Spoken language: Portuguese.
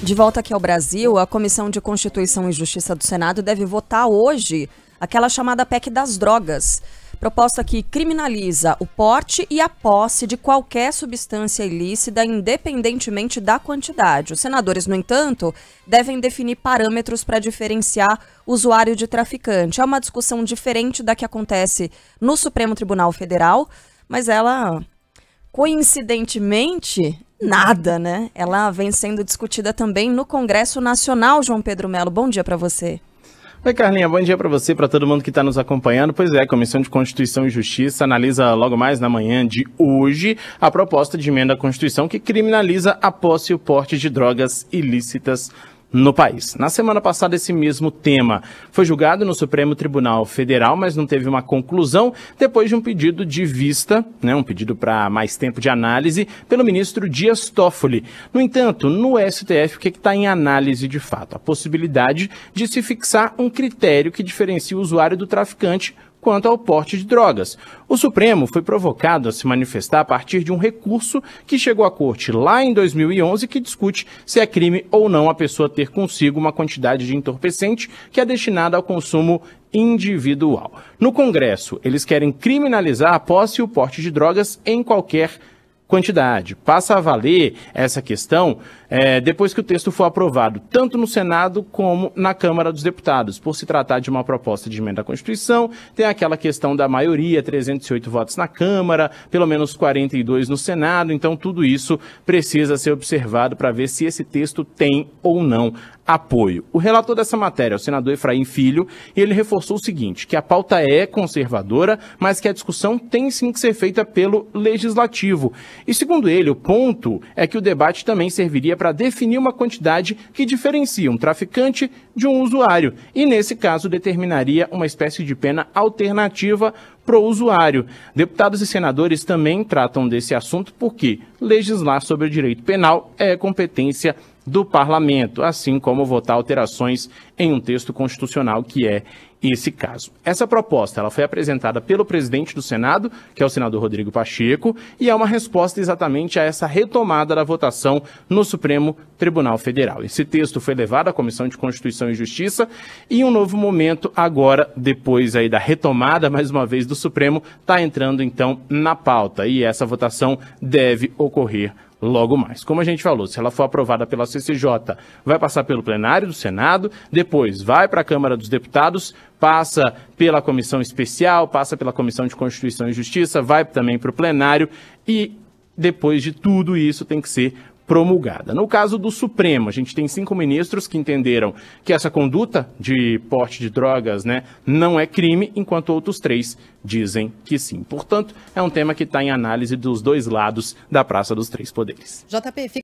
De volta aqui ao Brasil, a Comissão de Constituição e Justiça do Senado deve votar hoje aquela chamada PEC das drogas, proposta que criminaliza o porte e a posse de qualquer substância ilícita, independentemente da quantidade. Os senadores, no entanto, devem definir parâmetros para diferenciar usuário de traficante. É uma discussão diferente da que acontece no Supremo Tribunal Federal, mas ela, coincidentemente, nada, né? Ela vem sendo discutida também no Congresso Nacional. João Pedro Melo, bom dia para você. Oi, Carlinha, bom dia para você, para todo mundo que está nos acompanhando. Pois é, a Comissão de Constituição e Justiça analisa logo mais na manhã de hoje a proposta de emenda à Constituição que criminaliza a posse e o porte de drogas ilícitas no país. Na semana passada, esse mesmo tema foi julgado no Supremo Tribunal Federal, mas não teve uma conclusão depois de um pedido de vista, um pedido para mais tempo de análise, pelo ministro Dias Toffoli. No entanto, no STF, o que está em análise de fato? A possibilidade de se fixar um critério que diferencia o usuário do traficante quanto ao porte de drogas. O Supremo foi provocado a se manifestar a partir de um recurso que chegou à corte lá em 2011 que discute se é crime ou não a pessoa ter consigo uma quantidade de entorpecente que é destinada ao consumo individual. No Congresso, eles querem criminalizar a posse e o porte de drogas em qualquer quantidade. Passa a valer essa questão depois que o texto for aprovado, tanto no Senado como na Câmara dos Deputados. Por se tratar de uma proposta de emenda à Constituição, tem aquela questão da maioria, 308 votos na Câmara, pelo menos 42 no Senado, então tudo isso precisa ser observado para ver se esse texto tem ou não apoio. O relator dessa matéria é o senador Efraim Filho, e ele reforçou o seguinte, que a pauta é conservadora, mas que a discussão tem sim que ser feita pelo Legislativo. E segundo ele, o ponto é que o debate também serviria para definir uma quantidade que diferencia um traficante de um usuário, e nesse caso determinaria uma espécie de pena alternativa para o usuário. Deputados e senadores também tratam desse assunto porque legislar sobre o direito penal é competência do parlamento, assim como votar alterações em um texto constitucional, que é esse caso. Essa proposta ela foi apresentada pelo presidente do Senado, que é o senador Rodrigo Pacheco, e é uma resposta exatamente a essa retomada da votação no Supremo Tribunal Federal. Esse texto foi levado à Comissão de Constituição e Justiça e um novo momento agora, depois aí da retomada, mais uma vez, do Supremo, está entrando então na pauta, e essa votação deve ocorrer logo mais. Como a gente falou, se ela for aprovada pela CCJ, vai passar pelo plenário do Senado, depois vai para a Câmara dos Deputados, passa pela Comissão Especial, passa pela Comissão de Constituição e Justiça, vai também para o plenário e depois de tudo isso tem que ser promulgada. No caso do Supremo, a gente tem 5 ministros que entenderam que essa conduta de porte de drogas, não é crime, enquanto outros 3 dizem que sim. Portanto, é um tema que está em análise dos dois lados da Praça dos Três Poderes. JP,